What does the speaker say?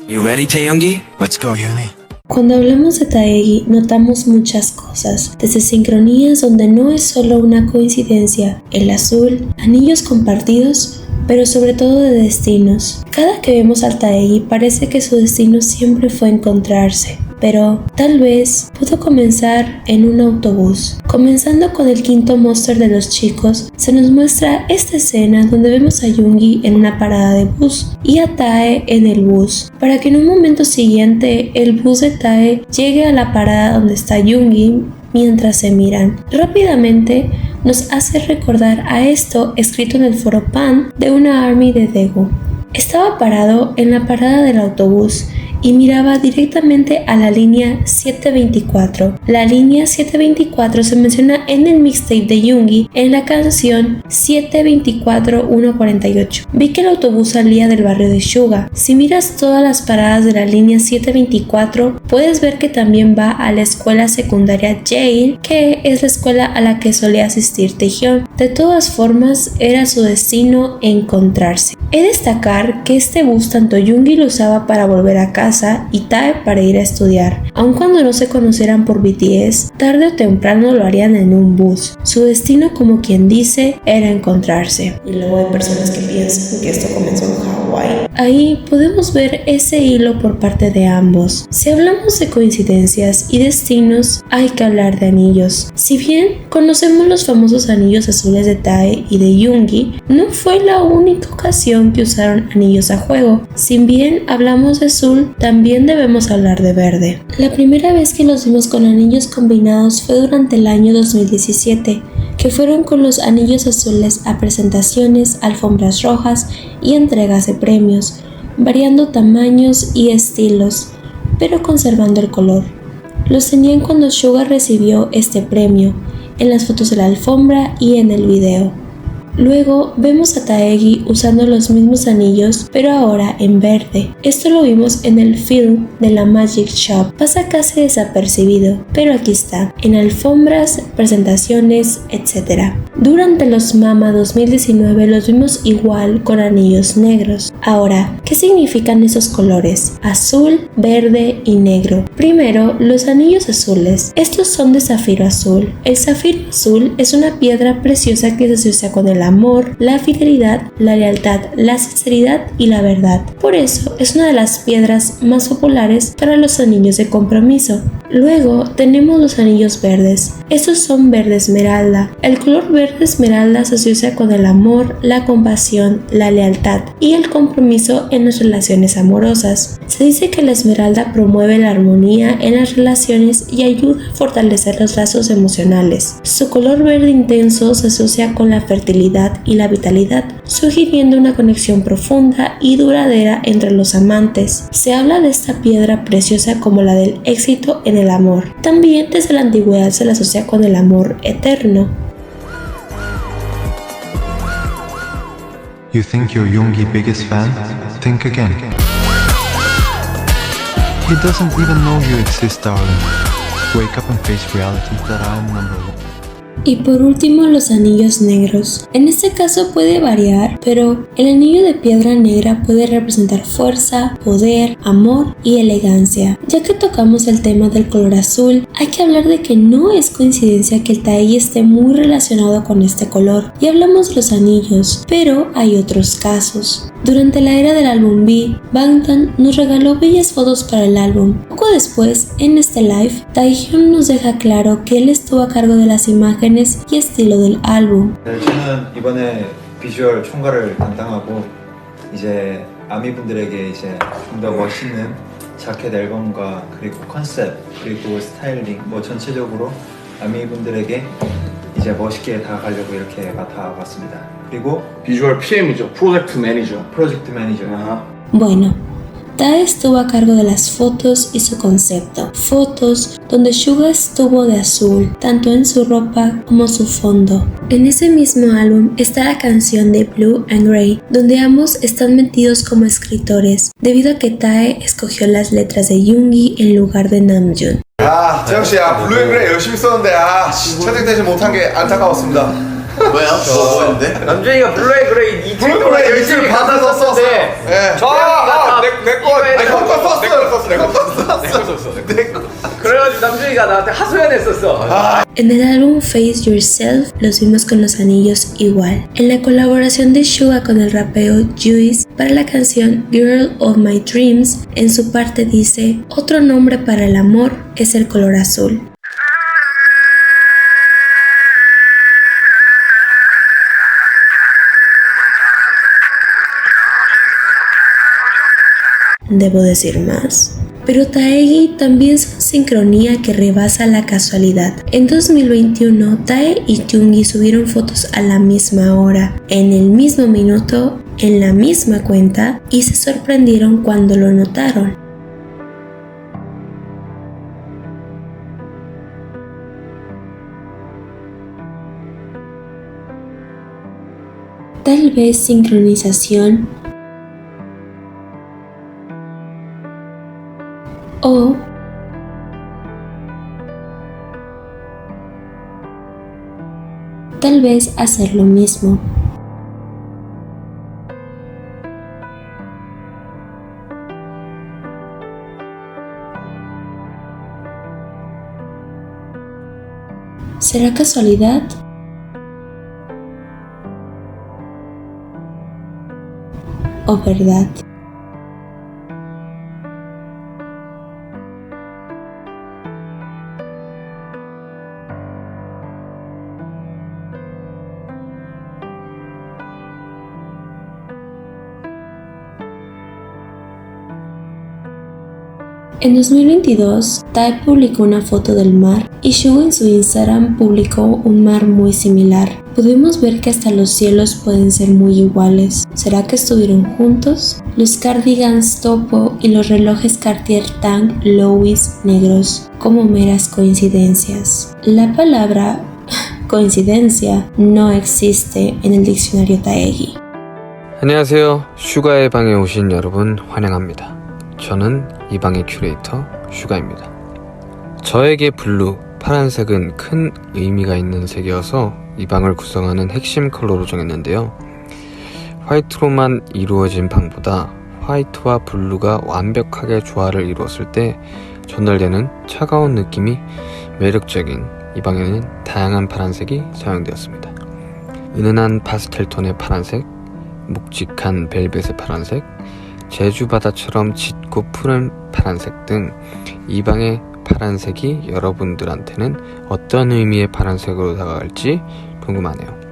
You ready, Taeyoungi? Let's go, Yuni. Cuando hablamos de Taegi, notamos muchas cosas, desde sincronías donde no es solo una coincidencia, el azul, anillos compartidos, pero sobre todo de destinos. Cada que vemos al Taegi parece que su destino siempre fue encontrarse, pero tal vez pudo comenzar en un autobús. Comenzando con el quinto monster de los chicos, se nos muestra esta escena donde vemos a Yoongi en una parada de bus y a Tae en el bus, para que en un momento siguiente el bus de Tae llegue a la parada donde está Yoongi mientras se miran. Rápidamente nos hace recordar a esto escrito en el foro Pan de una ARMY de Daegu. Estaba parado en la parada del autobús y miraba directamente a la línea 724. La línea 724 se menciona en el mixtape de Yoongi en la canción 724-148. Vi que el autobús salía del barrio de Suga. Si miras todas las paradas de la línea 724, puedes ver que también va a la escuela secundaria Yale, que es la escuela a la que solía asistir Taehyun. De todas formas, era su destino encontrarse. He de destacar que este bus tanto Yoongi lo usaba para volver a casa y Tae para ir a estudiar. Aun cuando no se conocieran por BTS, tarde o temprano lo harían en un bus. Su destino, como quien dice, era encontrarse. Y luego hay personas que piensan que esto comenzó en Hawái. Ahí podemos ver ese hilo por parte de ambos. Si hablamos de coincidencias y destinos, hay que hablar de anillos. Si bien conocemos los famosos anillos azules de Tae y de Yoongi, no fue la única ocasión que usaron anillos a juego. Si bien hablamos de azul, también debemos hablar de verde. La primera vez que los vimos con anillos combinados fue durante el año 2017, que fueron con los anillos azules a presentaciones, alfombras rojas y entregas de premios, variando tamaños y estilos, pero conservando el color. Los tenían cuando Suga recibió este premio, en las fotos de la alfombra y en el video. Luego vemos a Taegi usando los mismos anillos, pero ahora en verde. Esto lo vimos en el film de la Magic Shop. Pasa casi desapercibido, pero aquí está, en alfombras, presentaciones, etc. Durante los MAMA 2019 los vimos igual con anillos negros. Ahora, ¿qué significan esos colores? Azul, verde y negro. Primero, los anillos azules. Estos son de zafiro azul. El zafiro azul es una piedra preciosa que se asocia con el amor, la fidelidad, la lealtad, la sinceridad y la verdad. Por eso es una de las piedras más populares para los anillos de compromiso. Luego tenemos los anillos verdes. Estos son verde esmeralda. El color verde esmeralda se asocia con el amor, la compasión, la lealtad y el compromiso en las relaciones amorosas. Se dice que la esmeralda promueve la armonía en las relaciones y ayuda a fortalecer los lazos emocionales. Su color verde intenso se asocia con la fertilidad y la vitalidad, sugiriendo una conexión profunda y duradera entre los amantes. Se habla de esta piedra preciosa como la del éxito en el amor. También desde la antigüedad se la asocia con el amor eterno. You think you're Yoongi biggest fan? Think again. He doesn't even know you exist, darling. Wake up and face reality that I'm number one. Y por último, los anillos negros. En este caso puede variar, pero el anillo de piedra negra puede representar fuerza, poder, amor y elegancia. Ya que tocamos el tema del color azul, hay que hablar de que no es coincidencia que el Taegi esté muy relacionado con este color. Y hablamos de los anillos, pero hay otros casos. Durante la era del álbum B, Bangtan nos regaló bellas fotos para el álbum. Poco después, en este live, Taehyun nos deja claro que él estuvo a cargo de las imágenes y estilo del álbum. 저는 이번에 비주얼 총괄을 담당하고 이제 아미분들에게 이제 좀 더 멋있는 자켓 앨범과 그리고 컨셉 그리고 스타일링 뭐 전체적으로 아미분들에게 이제 멋있게 다가가려고 이렇게 맡아봤습니다. 그리고 비주얼 PM이죠. 프로젝트 매니저. Bueno, Tae estuvo a cargo de las fotos y su concepto. Fotos donde Suga estuvo de azul, tanto en su ropa como su fondo. En ese mismo álbum está la canción de Blue and Grey, donde ambos están metidos como escritores, debido a que Tae escogió las letras de Yoongi en lugar de Namjoon. 재영씨, 블루 앤 그레이 열심히 썼는데 채택되지 못한 게 안타까웠습니다. 왜요? 뭐였는데? 남준이가 블루앤 그레이 이 블루 앤 그레이 열심히 받아서 썼어. 저 내거 아니 형 거 타이기가 나한테 하소연했었어. En el álbum Face Yourself los vimos con los anillos igual. En la colaboración de Suga con el rapero Juice para la canción Girl of My Dreams, en su parte dice: otro nombre para el amor es el color azul. ¿Debo decir más? Pero Taegi también es una sincronía que rebasa la casualidad. En 2021, Tae y Yoongi subieron fotos a la misma hora, en el mismo minuto, en la misma cuenta, y se sorprendieron cuando lo notaron. Tal vez sincronización o tal vez hacer lo mismo. ¿Será casualidad? ¿O verdad? En 2022, Tae publicó una foto del mar y Suga en su Instagram publicó un mar muy similar. Pudimos ver que hasta los cielos pueden ser muy iguales. ¿Será que estuvieron juntos? Los cardigans topo y los relojes Cartier Tank Louis negros como meras coincidencias. La palabra coincidencia no existe en el diccionario Taegi. 안녕하세요. 슈가의 방에 오신 여러분 환영합니다. 저는 이 방의 큐레이터 슈가입니다. 저에게 블루, 파란색은 큰 의미가 있는 색이어서 이 방을 구성하는 핵심 컬러로 정했는데요. 화이트로만 이루어진 방보다 화이트와 블루가 완벽하게 조화를 이루었을 때 전달되는 차가운 느낌이 매력적인 이 방에는 다양한 파란색이 사용되었습니다. 은은한 파스텔 톤의 파란색, 묵직한 벨벳의 파란색, 제주 바다처럼 짙고 푸른 파란색 등 이 방의 파란색이 여러분들한테는 어떤 의미의 파란색으로 다가갈지 궁금하네요.